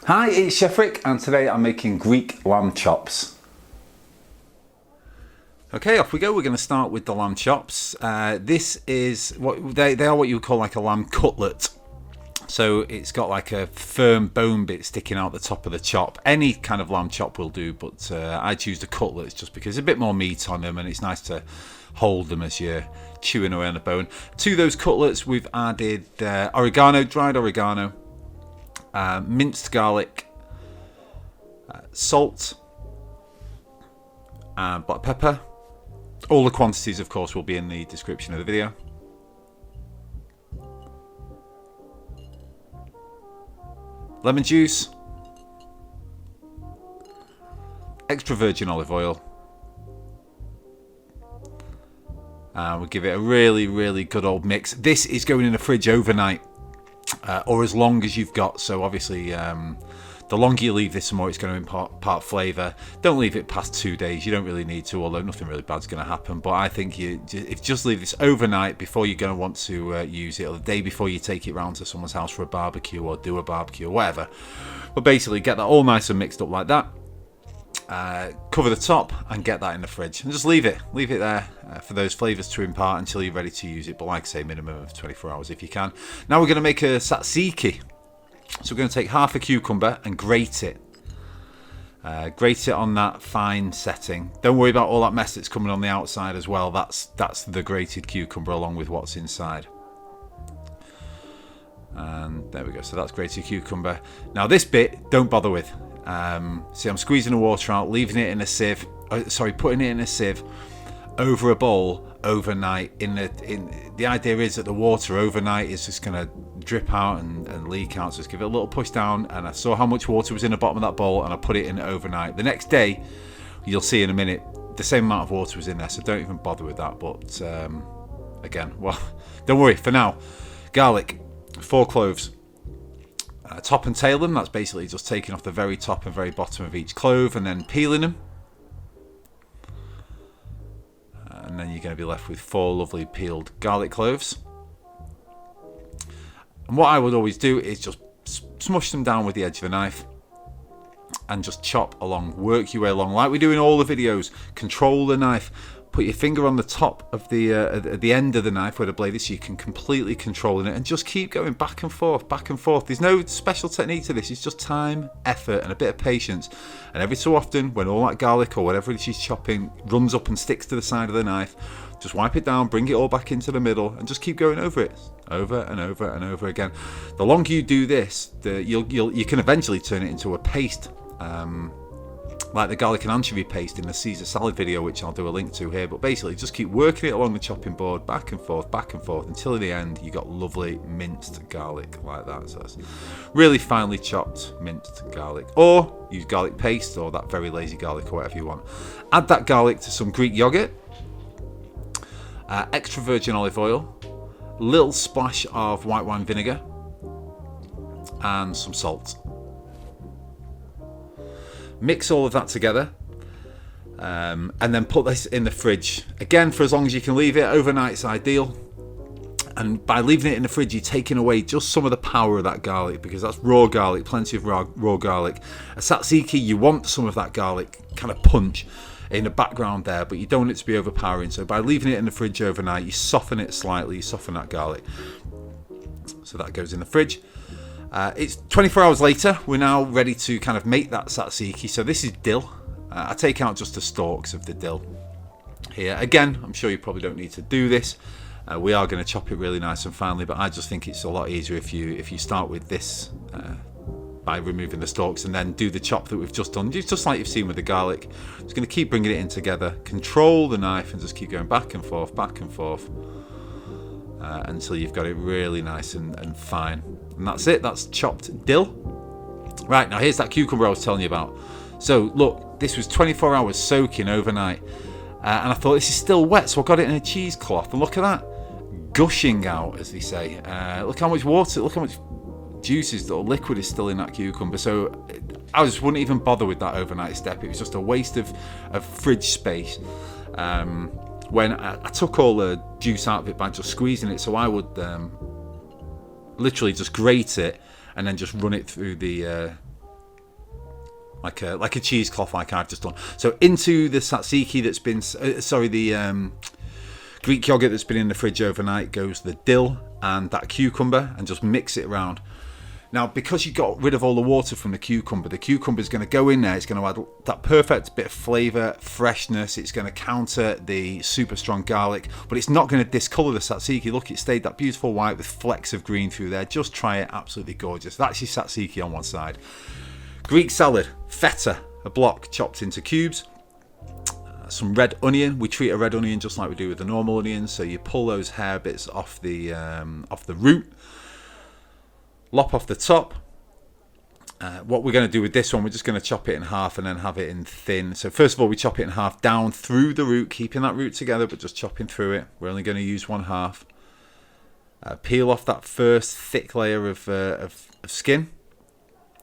Hi, it's Chef Rick, and today I'm making Greek lamb chops. Okay, off we go. We're going to start with the lamb chops. This is what they are what you would call like a lamb cutlet. So it's got like a firm bone bit sticking out the top of the chop. Any kind of lamb chop will do, but I choose the cutlets just because there's a bit more meat on them and it's nice to hold them as you're chewing away on the bone. To those cutlets, we've added oregano, dried oregano, minced garlic, salt, and black pepper. All the quantities, of course, will be in the description of the video. Lemon juice, extra virgin olive oil, and we'll give it a really, really good old mix. This is going in the fridge overnight, or as long as you've got. So obviously, the longer you leave this, the more it's going to impart flavour. Don't leave it past 2 days. You don't really need to, although nothing really bad's going to happen. But I think if you just leave this overnight before you're going to want to use it, or the day before you take it round to someone's house for a barbecue or do a barbecue or whatever. But basically, get that all nice and mixed up like that. Cover the top and get that in the fridge. And just leave it there for those flavours to impart until you're ready to use it. But like I say, minimum of 24 hours if you can. Now we're going to make a Satsiki. So we're going to take half a cucumber and grate it. Grate it on that fine setting. Don't worry about all that mess that's coming on the outside as well. That's the grated cucumber along with what's inside. And there we go. So that's grated cucumber. Now this bit, don't bother with. See, I'm squeezing the water out, leaving it in a sieve. Putting it in a sieve over a bowl overnight. The idea is that the water overnight is just going to drip out and leak out. So just give it a little push down, and I saw how much water was in the bottom of that bowl, and I put it in overnight. The next day, you'll see in a minute, the same amount of water was in there. So don't even bother with that. But again, well, don't worry. For now, garlic, 4 cloves. Top and tail them. That's basically just taking off the very top and very bottom of each clove and then peeling them. And then you're going to be left with 4 lovely peeled garlic cloves. And what I would always do is just smush them down with the edge of a knife and just chop along, work your way along like we do in all the videos. Control the knife. Put your finger on the top of at the end of the knife where the blade is, so you can completely control it, and just keep going back and forth, back and forth. There's no special technique to this. It's just time, effort, and a bit of patience. And every so often, when all that garlic or whatever it is she's chopping runs up and sticks to the side of the knife, just wipe it down, bring it all back into the middle, and just keep going over it, over and over and over again. The longer you do this, you can eventually turn it into a paste. Like the garlic and anchovy paste in the Caesar salad video, which I'll do a link to here. But basically, just keep working it along the chopping board, back and forth, until in the end you got lovely minced garlic like that. So that's really finely chopped minced garlic. Or use garlic paste or that very lazy garlic or whatever you want. Add that garlic to some Greek yogurt, extra virgin olive oil, little splash of white wine vinegar, and some salt. Mix all of that together, and then put this in the fridge. Again, for as long as you can leave it. Overnight's ideal. And by leaving it in the fridge, you're taking away just some of the power of that garlic, because that's raw garlic, plenty of raw garlic. A Satsiki, you want some of that garlic kind of punch in the background there, but you don't want it to be overpowering. So by leaving it in the fridge overnight, you soften it slightly, you soften that garlic. So that goes in the fridge. It's 24 hours later. We're now ready to kind of make that Satsiki. So this is dill. I take out just the stalks of the dill here. Again, I'm sure you probably don't need to do this. We are going to chop it really nice and finely, but I just think it's a lot easier if you start with this by removing the stalks and then do the chop that we've just done, just like you've seen with the garlic. Just going to keep bringing it in together. Control the knife and just keep going back and forth, until you've got it really nice and fine. And that's it. That's chopped dill. Right, now here's that cucumber I was telling you about. So look, this was 24 hours soaking overnight, and I thought this is still wet, so I got it in a cheesecloth, and look at that, gushing out, as they say. Look how much water, look how much juices or liquid is still in that cucumber. So I just wouldn't even bother with that overnight step. It was just a waste of fridge space. When I took all the juice out of it by just squeezing it, so I would literally just grate it and then just run it through the like a cheesecloth, like I've just done. So into the Satsiki that's been, the Greek yogurt that's been in the fridge overnight goes the dill and that cucumber, and just mix it around. Now, because you got rid of all the water from the cucumber is going to go in there. It's going to add that perfect bit of flavour, freshness. It's going to counter the super strong garlic, but it's not going to discolour the Satsiki. Look, it stayed that beautiful white with flecks of green through there. Just try it, absolutely gorgeous. That's your Satsiki on one side. Greek salad, feta, a block chopped into cubes. Some red onion. We treat a red onion just like we do with the normal onions. So you pull those hair bits off the root. Lop off the top. What we're going to do with this one, we're just going to chop it in half and then have it in thin. So first of all, we chop it in half down through the root, keeping that root together, but just chopping through it. We're only going to use one half. Peel off that first thick layer of skin.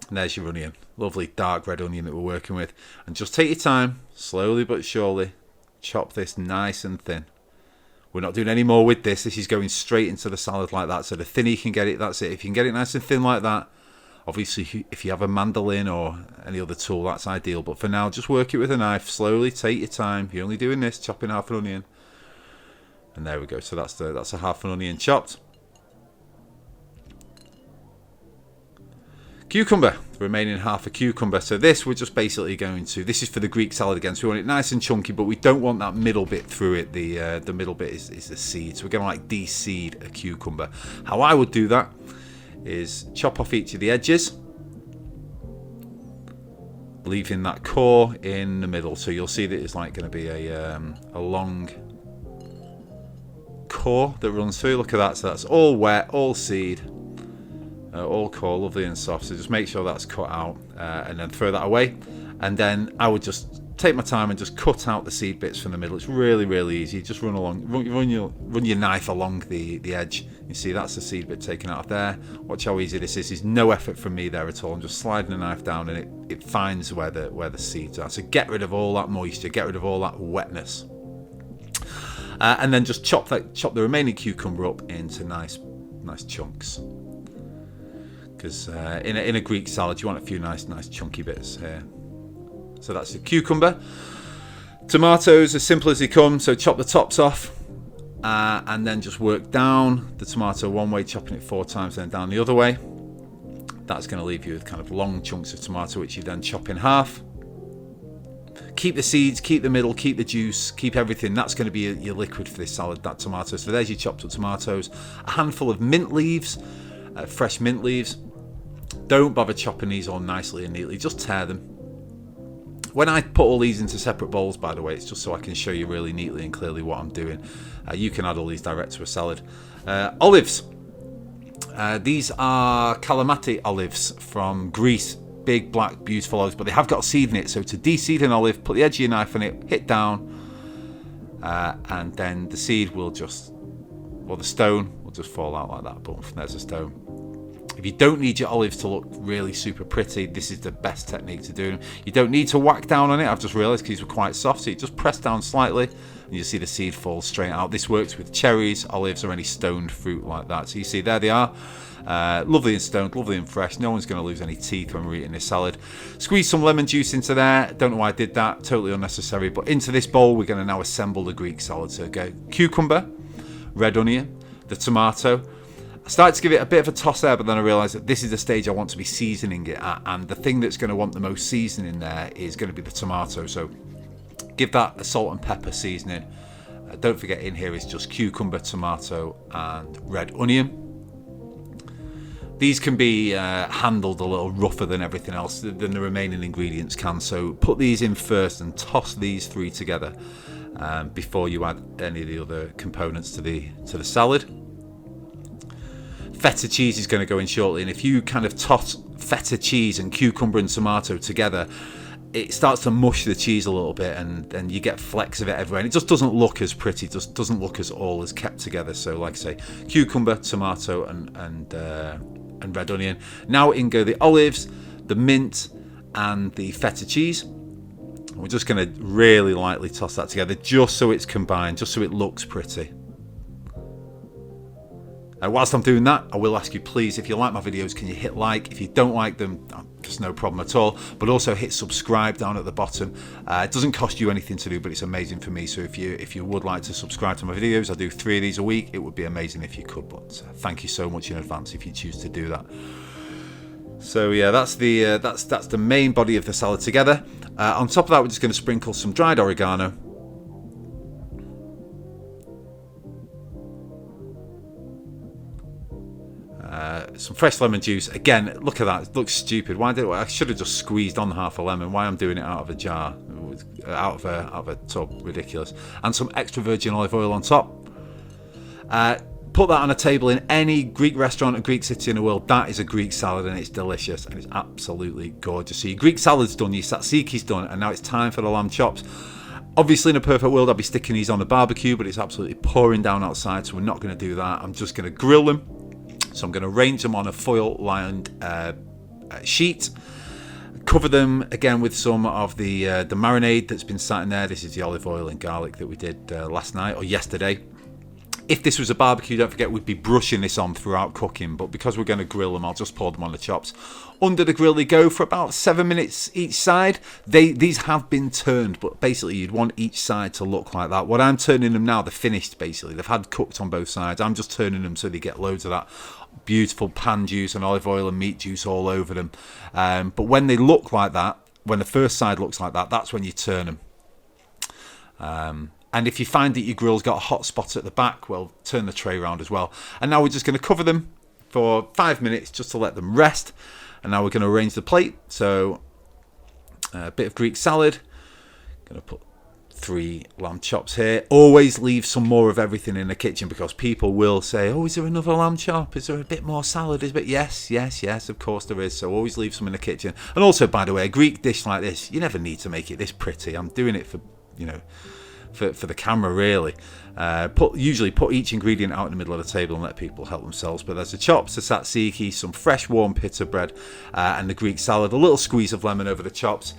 And there's your onion. Lovely dark red onion that we're working with. And just take your time, slowly but surely, chop this nice and thin. We're not doing any more with this. This is going straight into the salad like that. So the thinner you can get it, that's it. If you can get it nice and thin like that, obviously if you have a mandolin or any other tool, that's ideal. But for now, just work it with a knife. Slowly, take your time. You're only doing this, chopping half an onion. And there we go. So that's a half an onion chopped. Cucumber, the remaining half a cucumber. So this we're just basically going to, this is for the Greek salad again, so we want it nice and chunky, but we don't want that middle bit through it. The middle bit is the seed, so we're going to like de-seed a cucumber. How I would do that is chop off each of the edges, leaving that core in the middle. So you'll see that it's like going to be a long core that runs through. Look at that, so that's all wet, all seed. All core, lovely and soft. So just make sure that's cut out and then throw that away. And then I would just take my time and just cut out the seed bits from the middle. It's really, really easy. Just run your knife along the edge. You see that's the seed bit taken out of there. Watch how easy this is. There's no effort from me there at all. I'm just sliding the knife down and it finds where the seeds are. So get rid of all that moisture, get rid of all that wetness. And then just chop the remaining cucumber up into nice chunks. Because in a Greek salad, you want a few nice chunky bits here. So that's the cucumber. Tomatoes, as simple as they come. So chop the tops off and then just work down the tomato one way, chopping it 4 times, then down the other way. That's going to leave you with kind of long chunks of tomato, which you then chop in half. Keep the seeds, keep the middle, keep the juice, keep everything. That's going to be your liquid for this salad, that tomato. So there's your chopped up tomatoes. A handful of mint leaves, fresh mint leaves. Don't bother chopping these all nicely and neatly, just tear them. When I put all these into separate bowls, by the way, it's just so I can show you really neatly and clearly what I'm doing. You can add all these direct to a salad. Olives. These are Kalamata Olives from Greece. Big, black, beautiful olives, but they have got a seed in it. So to de-seed an olive, put the edge of your knife on it, hit down, and then the seed will just, or the stone will just fall out like that. Boom, there's a stone. If you don't need your olives to look really super pretty, this is the best technique to do them. You don't need to whack down on it. I've just realised because these were quite soft, so you just press down slightly and you see the seed fall straight out. This works with cherries, olives, or any stoned fruit like that. So you see, there they are. Lovely and stoned, lovely and fresh. No one's going to lose any teeth when we're eating this salad. Squeeze some lemon juice into there. Don't know why I did that. Totally unnecessary. But into this bowl, we're going to now assemble the Greek salad. So go cucumber, red onion, the tomato. I started to give it a bit of a toss there, but then I realised that this is the stage I want to be seasoning it at, and the thing that's going to want the most seasoning there is going to be the tomato. So give that a salt and pepper seasoning. Don't forget, in here is just cucumber, tomato, and red onion. These can be handled a little rougher than everything else, than the remaining ingredients can. So put these in first and toss these 3 together before you add any of the other components to the salad. Feta cheese is going to go in shortly, and if you kind of toss feta cheese and cucumber and tomato together, it starts to mush the cheese a little bit, and you get flecks of it everywhere, and it just doesn't look as pretty, just doesn't look as all as kept together. So like I say, cucumber, tomato, and red onion. Now in go the olives, the mint, and the feta cheese. We're just going to really lightly toss that together, just so it's combined, just so it looks pretty. Whilst I'm doing that, I will ask you, please, if you like my videos, can you hit like? If you don't like them, There's no problem at all. But also hit subscribe down at the bottom. It doesn't cost you anything to do, but it's amazing for me. So if you would like to subscribe to my videos, I do 3 of these a week. It would be amazing if you could. But thank you so much in advance if you choose to do that. So yeah, that's the main body of the salad together. On top of that, we're just going to sprinkle some dried oregano. Some fresh lemon juice. Again, look at that. It looks stupid. I should have just squeezed on half a lemon. Why I'm doing it out of a jar, out of a tub? Ridiculous. And some extra virgin olive oil on top. Put that on a table in any Greek restaurant or Greek city in the world. That is a Greek salad, and it's delicious, and it's absolutely gorgeous. So your Greek salad's done, your Satsiki's done, and now it's time for the lamb chops. Obviously, in a perfect world, I'd be sticking these on the barbecue, but it's absolutely pouring down outside, so we're not going to do that. I'm just going to grill them. So I'm going to arrange them on a foil-lined sheet. Cover them again with some of the marinade that's been sat in there. This is the olive oil and garlic that we did last night or yesterday. If this was a barbecue, don't forget we'd be brushing this on throughout cooking, but because we're going to grill them, I'll just pour them on the chops. Under the grill they go for about 7 minutes each side. These have been turned, but basically you'd want each side to look like that. What I'm turning them now, they're finished basically. They've had cooked on both sides. I'm just turning them so they get loads of that beautiful pan juice and olive oil and meat juice all over them. But when they look like that, when the first side looks like that, that's when you turn them. And if you find that your grill's got a hot spot at the back, well, turn the tray around as well. And now we're just going to cover them for 5 minutes just to let them rest. And now we're going to arrange the plate. So a bit of Greek salad. Going to put 3 lamb chops here. Always leave some more of everything in the kitchen because people will say, oh, is there another lamb chop? Is there a bit more salad? Yes, of course there is. So always leave some in the kitchen. And also, by the way, a Greek dish like this, you never need to make it this pretty. I'm doing it for, for the camera really. Usually put each ingredient out in the middle of the table and let people help themselves. But there's the chops, the Satsiki, some fresh warm pita bread, and the Greek salad, a little squeeze of lemon over the chops,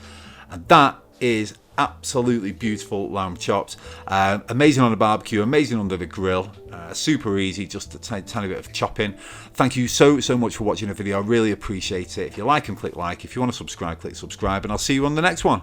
and that is absolutely beautiful lamb chops. Amazing on a barbecue, amazing under the grill, super easy, just a tiny bit of chopping. Thank you so much for watching the video. I really appreciate it. If you like them, click like. If you want to subscribe, click subscribe, and I'll see you on the next one.